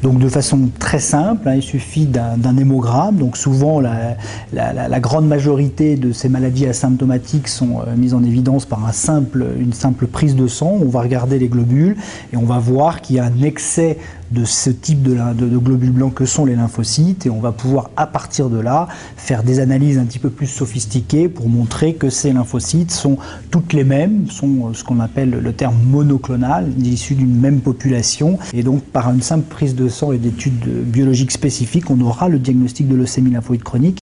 Donc de façon très simple, il suffit d'un hémogramme. Donc souvent la grande majorité de ces maladies asymptomatiques sont mises en évidence par une simple prise de sang. On va regarder les globules et on va voir qu'il y a un excès de ce type de globules blancs que sont les lymphocytes, et on va pouvoir à partir de là faire des analyses un petit peu plus sophistiquées pour montrer que ces lymphocytes sont toutes les mêmes, sont ce qu'on appelle le terme monoclonal, issus d'une même population, et donc par une simple prise de sang et d'études biologiques spécifiques, on aura le diagnostic de leucémie lymphoïde chronique.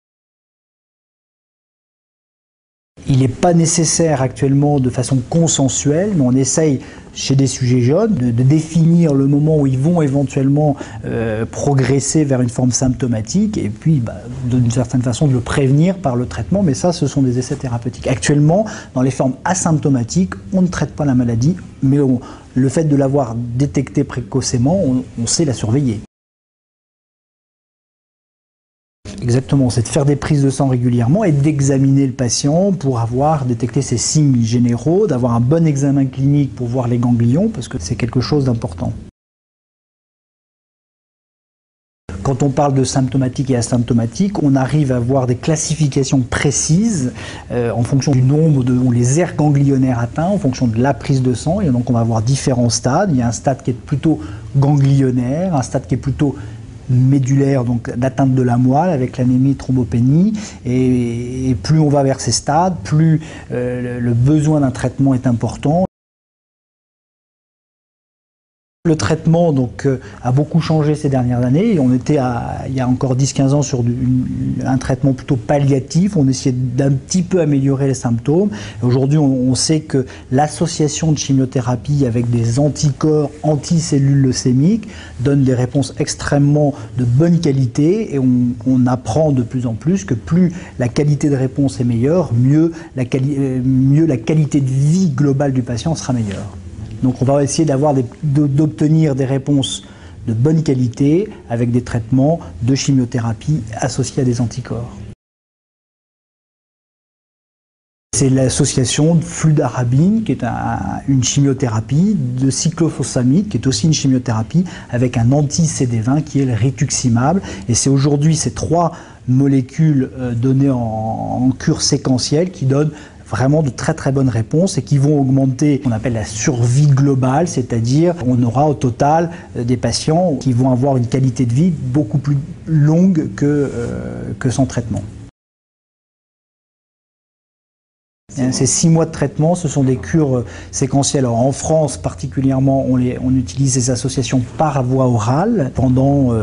Il n'est pas nécessaire actuellement de façon consensuelle, mais on essaye chez des sujets jeunes de définir le moment où ils vont éventuellement progresser vers une forme symptomatique, et puis d'une certaine façon de le prévenir par le traitement, mais ça ce sont des essais thérapeutiques. Actuellement, dans les formes asymptomatiques, on ne traite pas la maladie, mais le fait de l'avoir détectée précocement, on sait la surveiller. Exactement, c'est de faire des prises de sang régulièrement et d'examiner le patient pour détecter ses signes généraux, d'avoir un bon examen clinique pour voir les ganglions, parce que c'est quelque chose d'important. Quand on parle de symptomatique et asymptomatique, on arrive à avoir des classifications précises en fonction du nombre ou les aires ganglionnaires atteints, en fonction de la prise de sang, et donc on va avoir différents stades. Il y a un stade qui est plutôt ganglionnaire, un stade qui est plutôt médulaire, donc d'atteinte de la moelle avec l'anémie, thrombopénie, et plus on va vers ces stades, plus le besoin d'un traitement est important. Le traitement a beaucoup changé ces dernières années. On était il y a encore 10-15 ans sur un traitement plutôt palliatif. On essayait d'un petit peu améliorer les symptômes. Aujourd'hui, on sait que l'association de chimiothérapie avec des anticorps anticellules leucémiques donne des réponses extrêmement de bonne qualité, et on apprend de plus en plus que plus la qualité de réponse est meilleure, mieux la qualité de vie globale du patient sera meilleure. Donc on va essayer d'obtenir des réponses de bonne qualité avec des traitements de chimiothérapie associés à des anticorps. C'est l'association de fludarabine, qui est une chimiothérapie, de cyclophosphamide, qui est aussi une chimiothérapie, avec un anti-CD20 qui est le rituximab. Et c'est aujourd'hui ces trois molécules données en cure séquentielle qui donnent vraiment de très très bonnes réponses et qui vont augmenter ce qu'on appelle la survie globale, c'est-à-dire on aura au total des patients qui vont avoir une qualité de vie beaucoup plus longue que sans traitement. Ces 6 mois de traitement, ce sont des cures séquentielles. Alors en France particulièrement, on utilise ces associations par voie orale pendant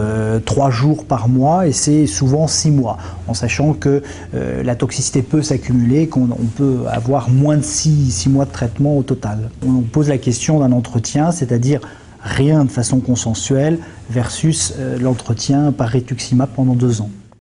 3 jours par mois, et c'est souvent 6 mois, en sachant que la toxicité peut s'accumuler, qu'on peut avoir moins de 6 mois de traitement au total. On pose la question d'un entretien, c'est-à-dire rien de façon consensuelle versus l'entretien par rituximab pendant 2 ans.